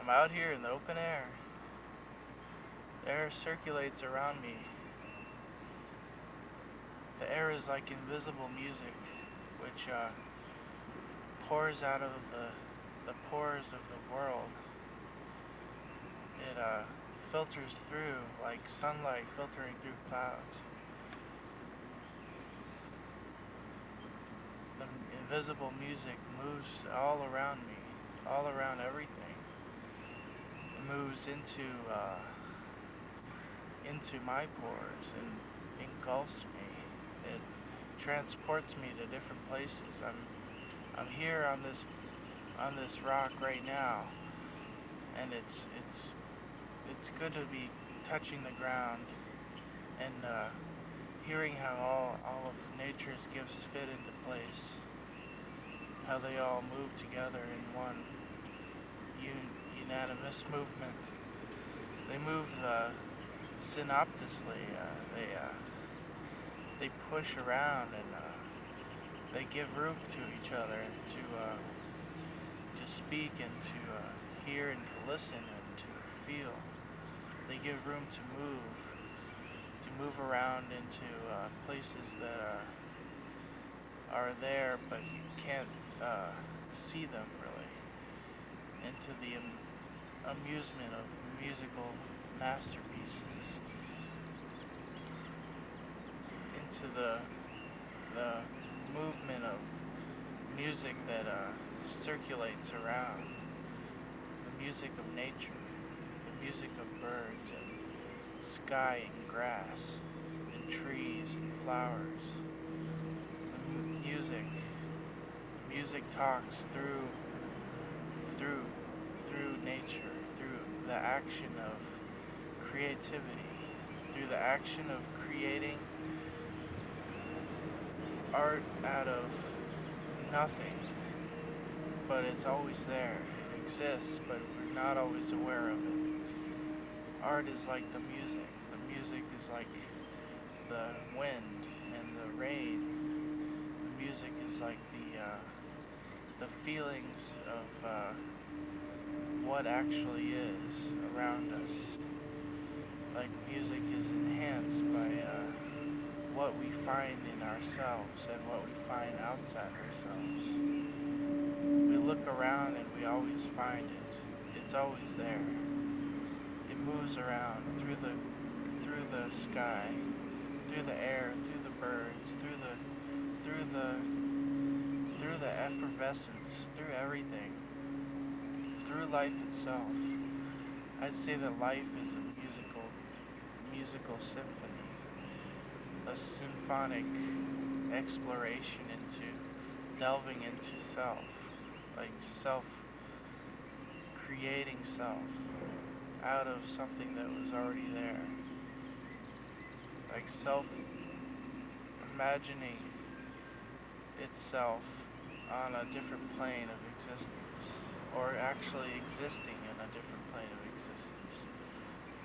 I'm out here in the open air. The air circulates around me. The air is like invisible music, which pours out of the pores of the world. It filters through like sunlight filtering through clouds. The invisible music moves all around me, all around everything. It moves into my pores and engulfs me. It transports me to different places. I'm here on this rock right now, and it's good to be touching the ground and hearing how all of nature's gifts fit into place, how they all move together in one unanimous movement. They move synoptically. They push around and they give room to each other and to speak and to hear and to listen and to feel. They give room to move around into places that are there but you can't see them really, into the amusement of musical masterpieces, into the movement of music that circulates around, the music of nature, the music of birds and sky and grass and trees and flowers. The music talks through through nature, through the action of creativity, through the action of creating art out of nothing, but it's always there. It exists, but we're not always aware of it. Art is like the music. The music is like the wind and the rain. The music is like the feelings of what actually is around us. Like music is enhanced by what we find in ourselves and what we find outside ourselves. We look around and we always find it. It's always there. It moves around through the sky, through the air, through the birds, through the effervescence, through everything, through life itself. I'd say that life is a musical symphony, a symphonic exploration into delving into self, like self, creating self out of something that was already there, like self imagining itself on a different plane of existence, or actually existing in a different plane of existence,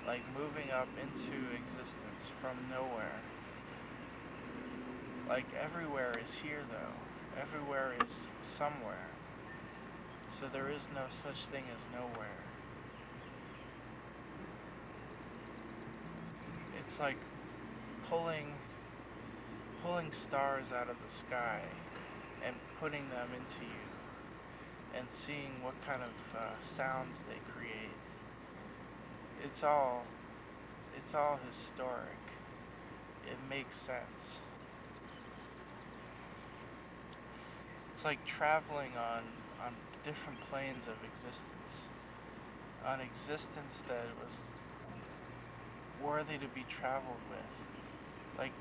like moving up into existence from nowhere. Like everywhere is here though, everywhere is somewhere, so there is no such thing as nowhere. It's like pulling stars out of the sky and putting them into you and seeing what kind of sounds they create. It's all historic. It makes sense. It's like traveling on different planes of existence, on existence that was worthy to be traveled with, like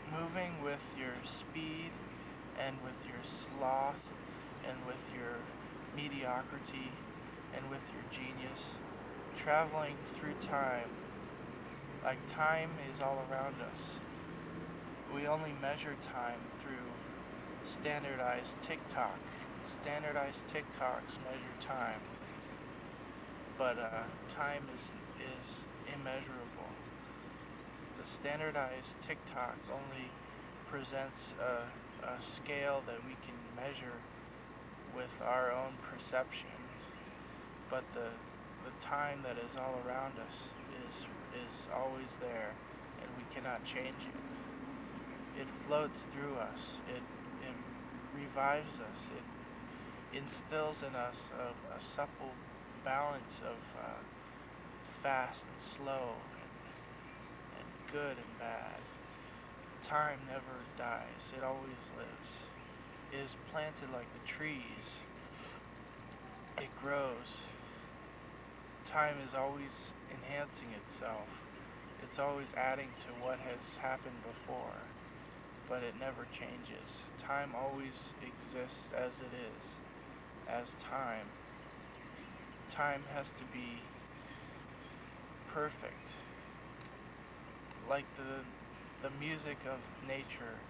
moving with your speed and with your sloth and with your mediocrity and with your genius, traveling through time, like time is all around us. We only measure time through standardized tick-tock. Standardized tick-tocks measure time, but time is immeasurable. The standardized tick-tock only presents a scale that we can measure with our own perception. but the time that is all around us is always there, and we cannot change it. It floats through us. It revives us. It instills in us a supple balance of fast and slow, and good and bad. Time never dies. It always lives. It is planted like the trees. It grows. Time is always enhancing itself. It's always adding to what has happened before, but it never changes. Time always exists as it is, as time. Time has to be perfect. Like the music of nature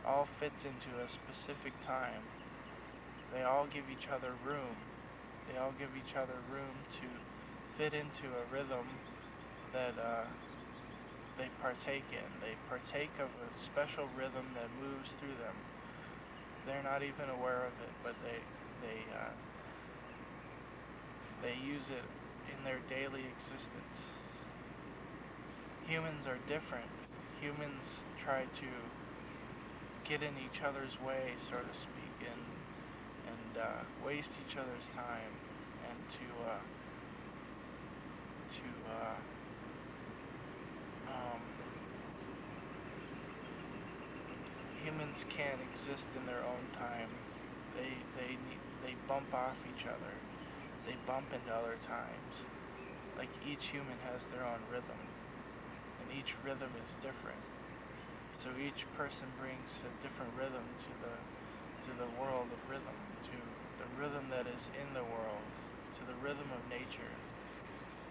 all fits into a specific time. They all give each other room. They all give each other room to fit into a rhythm that they partake in. They partake of a special rhythm that moves through them. They're not even aware of it, but they use it in their daily existence. Humans are different. Humans try to get in each other's way, so to speak, and waste each other's time, and to humans can't exist in their own time. They bump off each other. They bump into other times. Like each human has their own rhythm, and each rhythm is different. So each person brings a different rhythm to the world of rhythm, to the rhythm that is in the world, to the rhythm of nature.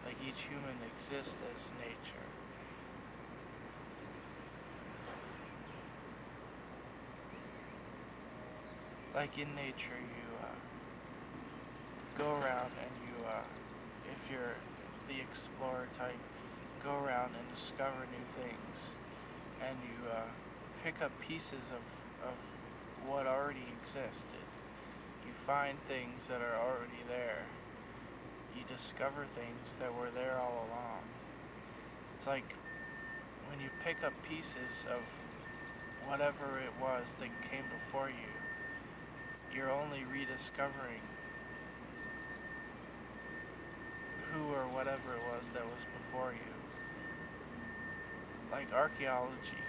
Like each human exists as nature. Like in nature, you go around and if you're the explorer type, go around and discover new things, and you pick up pieces of what already existed. You find things that are already there. You discover things that were there all along. It's like when you pick up pieces of whatever it was that came before you, you're only rediscovering who or whatever it was that was before you. Like archaeology.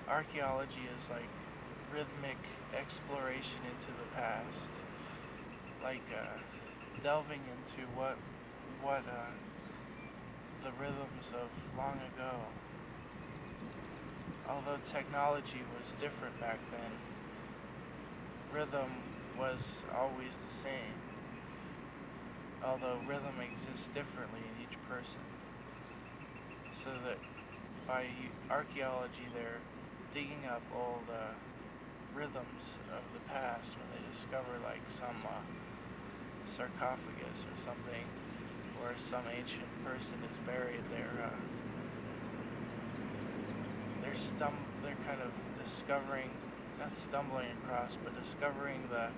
Archaeology is like rhythmic exploration into the past. Like delving into what the rhythms of long ago. Although technology was different back then, rhythm was always the same. Although rhythm exists differently in each person. So that by archaeology they're digging up old rhythms of the past when they discover like some sarcophagus or something where some ancient person is buried. They're kind of discovering, not stumbling across, but discovering the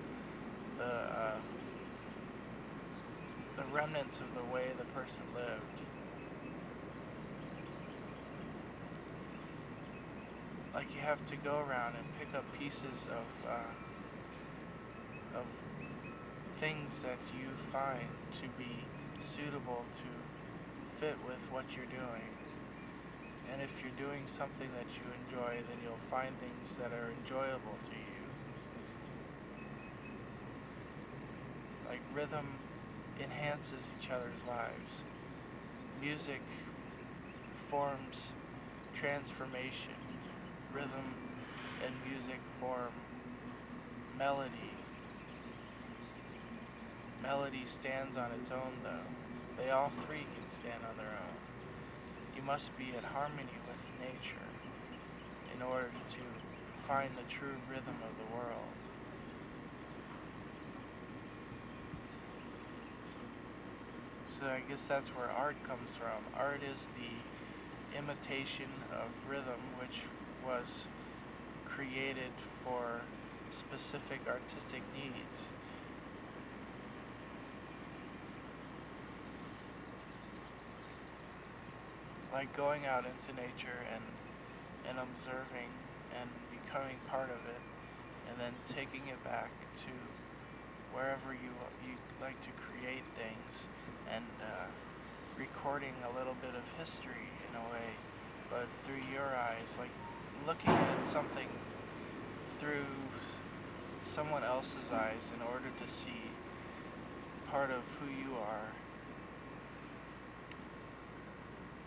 remnants of the way the person lived. Like you have to go around and pick up pieces of things that you find to be suitable to fit with what you're doing. And if you're doing something that you enjoy, then you'll find things that are enjoyable to you. Like rhythm enhances each other's lives. Music forms transformation. Rhythm and music form melody. Melody stands on its own though. They all three can stand on their own. You must be in harmony with nature in order to find the true rhythm of the world. So I guess that's where art comes from. Art is the imitation of rhythm, which was created for specific artistic needs. like going out into nature and observing and becoming part of it, and then taking it back to wherever you like to create things, and recording a little bit of history in a way, but through your eyes, like looking at something through someone else's eyes in order to see part of who you are.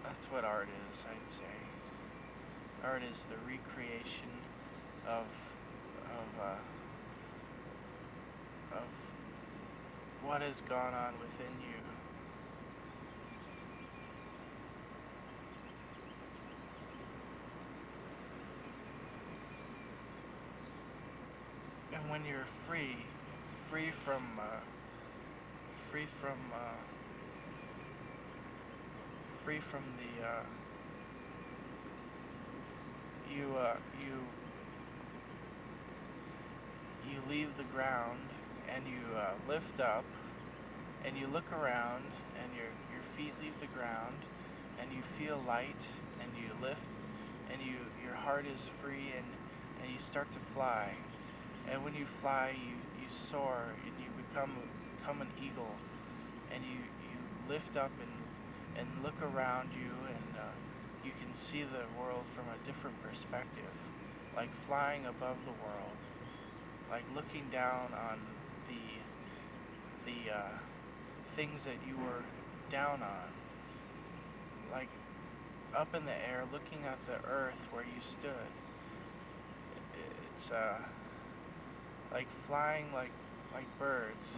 That's what art is, I'd say. Art is the recreation of of of what has gone on within you. And when you're free from free from free from the you you leave the ground, and you lift up, and you look around, and your feet leave the ground, and you feel light, and you lift, and your heart is free, and you start to fly. And when you fly, you soar, and you become an eagle, and you lift up and look around you, and you can see the world from a different perspective, like flying above the world, like looking down on the things that you were down on, like up in the air, looking at the earth where you stood. It's like flying like birds.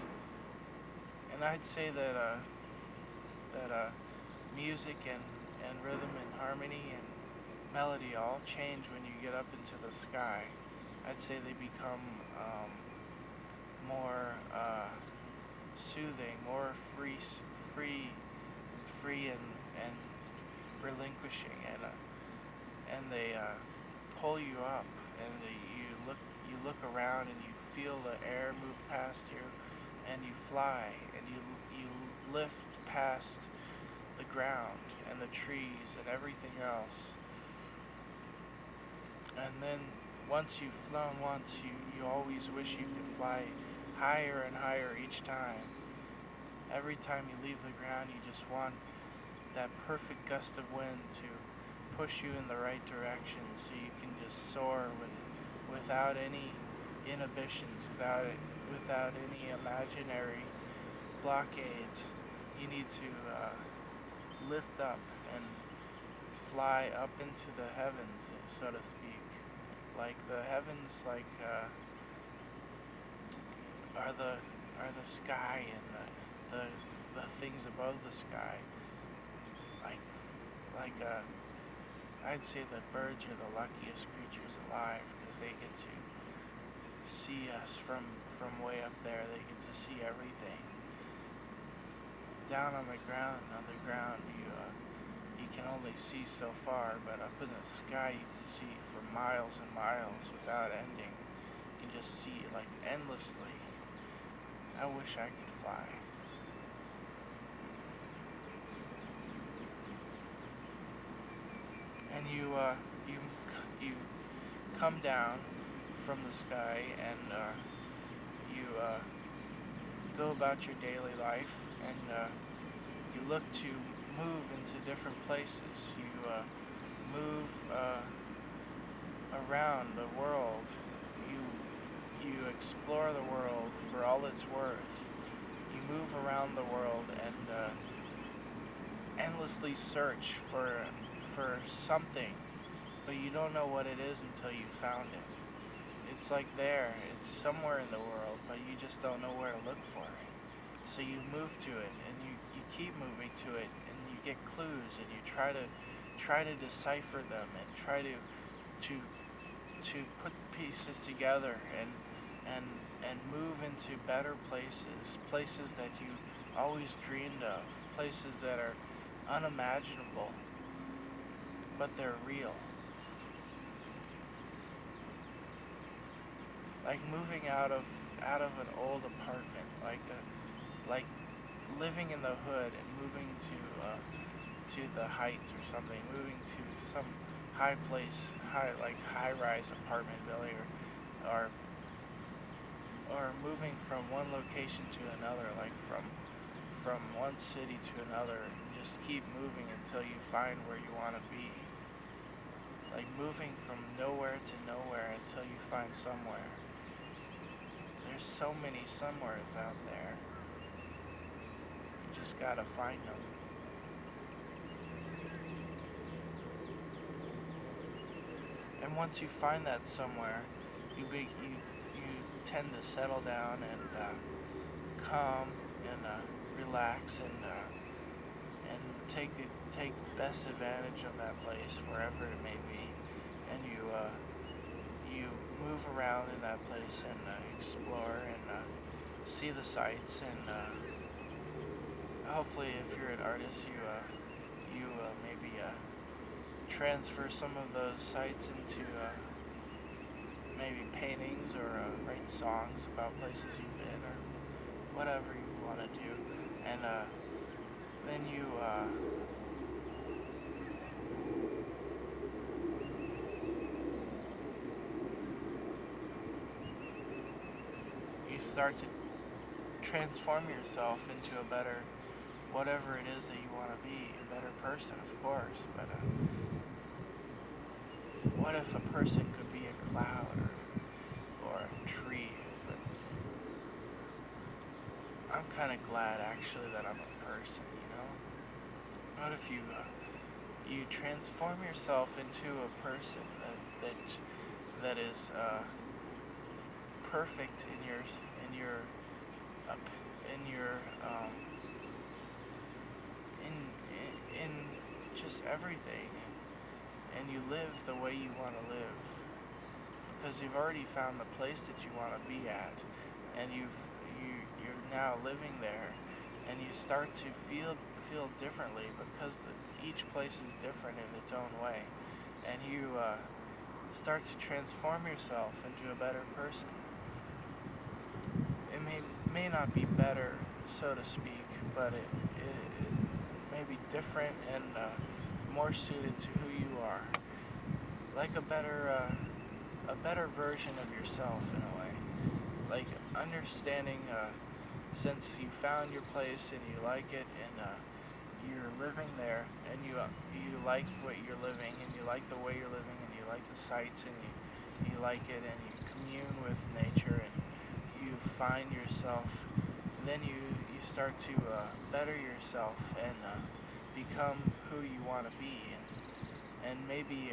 And I'd say that music and rhythm and harmony and melody all change when you get up into the sky. I'd say they become more soothing, more free and relinquishing, and they pull you up, and you look around, and you feel the air move past you, and you fly, and you lift past the ground and the trees and everything else. And then once you've flown once, you always wish you could fly higher and higher each time. Every time you leave the ground, you just want that perfect gust of wind to push you in the right direction, so you can just soar without any inhibitions, without any imaginary blockades. You need to lift up and fly up into the heavens, so to speak. Like the heavens, like are the sky, and the things above the sky. Like I'd say that birds are the luckiest creatures alive, because they get to see us from way up there. They get to see everything. Down on the ground, you can only see so far, but up in the sky you can see for miles and miles without ending. You can just see like endlessly. I wish I could fly. And you come down from the sky, and you go about your daily life, and you look to move into different places. You move around the world. You explore the world for all it's worth. You move around the world and endlessly search for something, but you don't know what it is until you found it. It's like there, it's somewhere in the world, but you just don't know where to look for it. So you move to it, and you keep moving to it, and you get clues, and you try to decipher them, and try to put pieces together, and move into better places that you always dreamed of, places that are unimaginable, but they're real. Like moving out of an old apartment, like living in the hood and moving to the heights or something, moving to some high place, like high-rise apartment building, or moving from one location to another, like from one city to another, and just keep moving until you find where you want to be. Like moving from nowhere to nowhere until you find somewhere. There's so many somewheres out there. You just gotta find them. And once you find that somewhere, you tend to settle down and calm and relax and take best advantage of that place wherever it may be, and you move around in that place and explore and see the sights, and hopefully if you're an artist you maybe transfer some of those sights into maybe paintings, or write songs about places you've been, or whatever you want to do, and then you start to transform yourself into a better, whatever it is that you want to be, a better person, of course. But what if a person could be a cloud, or a tree? But I'm kind of glad actually that I'm a person, you know? What if you transform yourself into a person that is perfect in your in your in just everything, and you live the way you want to live, because you've already found the place that you want to be at, and you're now living there, and you start to feel differently, because each place is different in its own way, and you start to transform yourself into a better person. It may not be better, so to speak, but it may be different and more suited to who you are, like a better version of yourself in a way, like understanding since you found your place and you like it, and you're living there, and you like what you're living, and you like the way you're living, and you like the sights, and you like it, and you commune with nature, and you find yourself, and then you start to better yourself and become who you want to be, and maybe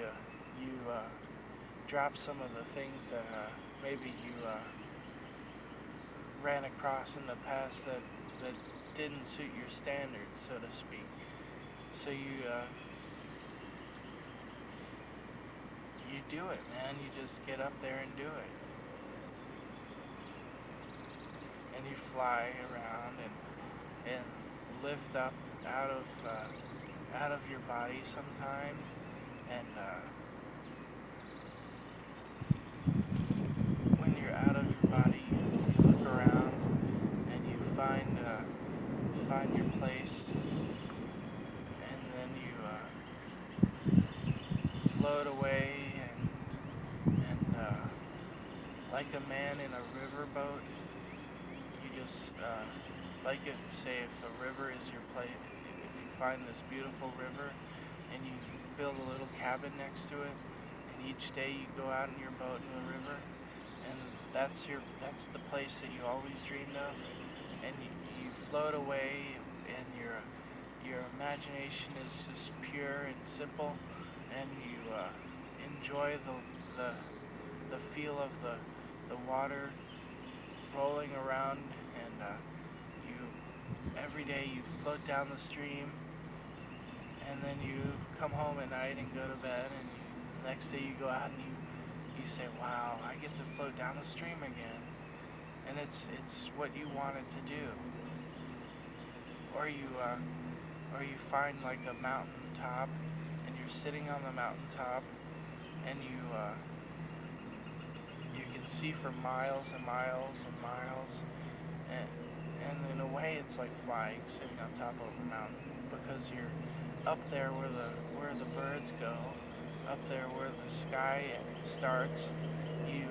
you drop some of the things that maybe you ran across in the past that didn't suit your standards, so to speak. So you do it, man. You just get up there and do it, and you fly around and lift up out of your body sometimes, and when you're out of your body, you look around and you find your place, and then you float away, and like a man in a riverboat, you just like it. Say if a river is your place, if you find this beautiful river, and you build a little cabin next to it, and each day you go out in your boat in the river, and that's the place that you always dreamed of, and you float away, and your imagination is just pure and simple, and you enjoy the feel of the water rolling around, and you every day you float down the stream, and then you come home at night and go to bed, and the next day you go out and you say, wow, I get to float down the stream again, and it's what you wanted to do. Or you find like a mountain top, and you're sitting on the mountain top, and you can see for miles and miles and miles, and in a way it's like flying, sitting on top of a mountain, because up there where the birds go, up there where the sky starts, you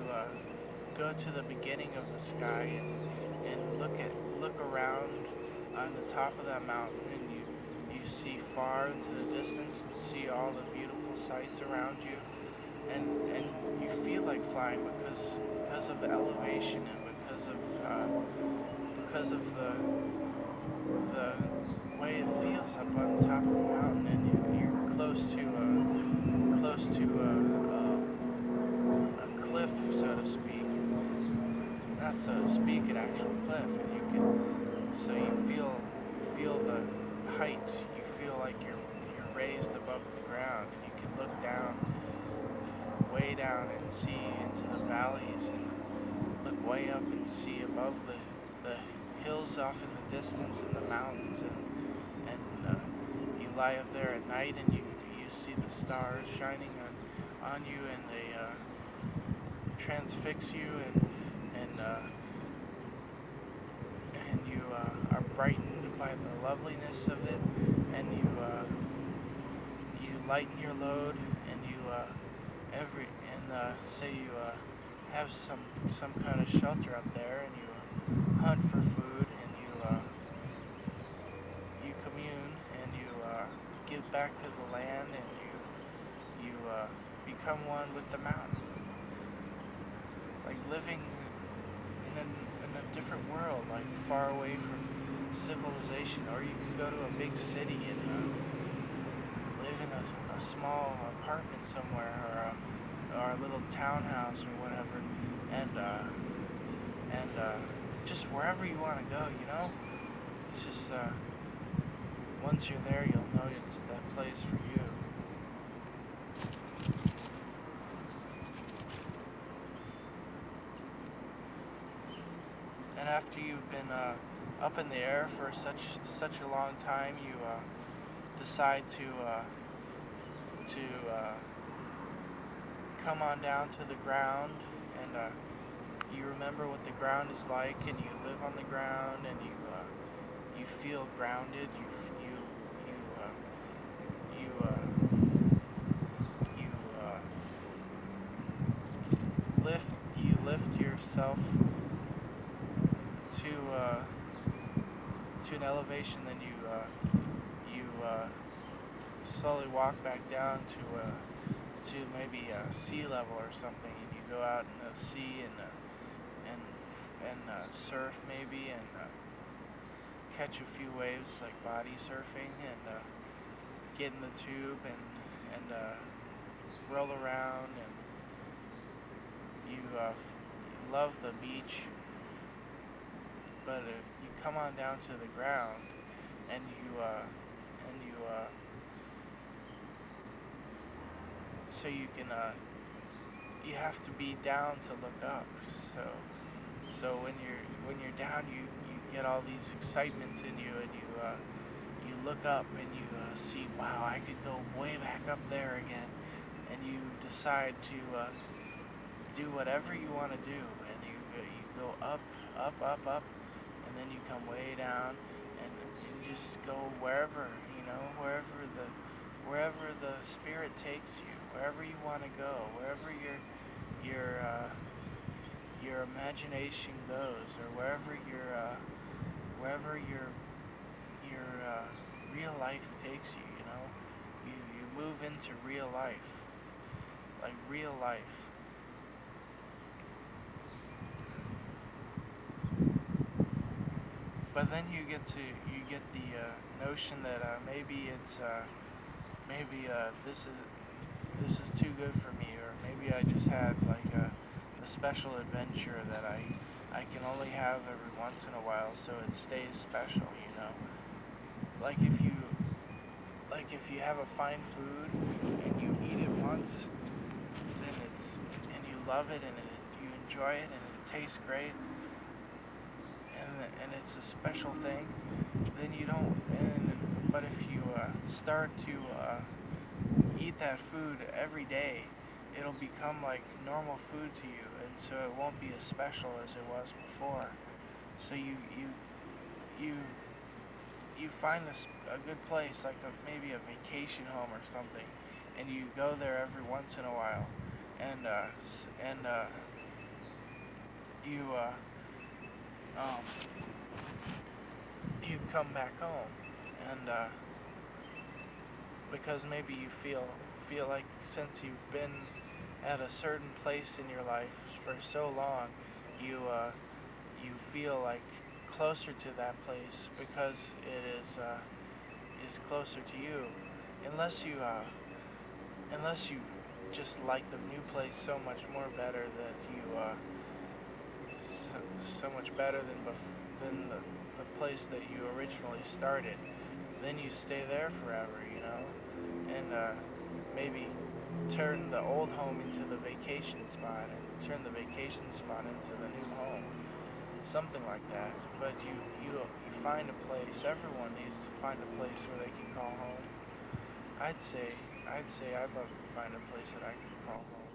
go to the beginning of the sky and look around on the top of that mountain, and you see far into the distance and see all the beautiful sights around you, and you feel like flying because of the elevation and because of the way it feels up on top of the mountain, and you're close to a cliff, so to speak. Not so to speak, an actual cliff, and you can so you feel the height. You feel like you're raised above the ground, and you can look down, way down, and see into the valleys, and look way up and see above the hills off in the distance and the mountains, and you lie up there at night, and you see the stars shining on you, and they transfix you, and and you are brightened by the loveliness of it, and you lighten your load, and you every and say you have some kind of shelter up there, and you hunt for food, and you commune, and you give back to the land, and you become one with the mountain, like living in a different world, like far away from civilization. Or you can go to a big city and live in a small apartment somewhere, or a little townhouse or whatever, and just wherever you want to go, you know. It's just once you're there, you'll know it's that place for you. And after you've been up in the air for such a long time, you decide to come on down to the ground, and you remember what the ground is like, and you live on the ground, and you feel grounded. You lift yourself to an elevation, then you slowly walk back down to maybe sea level or something, and you go out in the sea and surf maybe, and catch a few waves like body surfing, and get in the tube and roll around, and you love the beach. But you come on down to the ground, and you so you can you have to be down to look up. So when you're down, you get all these excitements in you, and you look up, and you see, wow, I could go way back up there again, and you decide to do whatever you want to do, and you go up, up, and then you come way down, and you just go wherever, wherever the spirit takes you, wherever you want to go, wherever your imagination goes, or wherever your real life takes you. You move into real life, like real life. But then you get the notion that maybe this is too good for me, or maybe I just had like a special adventure that I can only have every once in a while, so it stays special. Like if you have a fine food and you eat it once, then and you love it, and you enjoy it, and it tastes great, and it's a special thing, then you don't. But if you start to eat that food every day, it'll become like normal food to you, and so it won't be as special as it was before. So you you find a good place, like maybe a vacation home or something, and you go there every once in a while, and you um, you come back home, and because maybe you feel like since you've been at a certain place in your life for so long, you you feel like closer to that place because it is closer to you, unless you just like the new place so much more better that you so much better than the place that you originally started, then you stay there forever, and maybe turn the old home into the vacation spot and turn the vacation spot into the new home, something like that. But you find a place. Everyone needs to find a place where they can call home. I'd say I'd love to find a place that I can call home.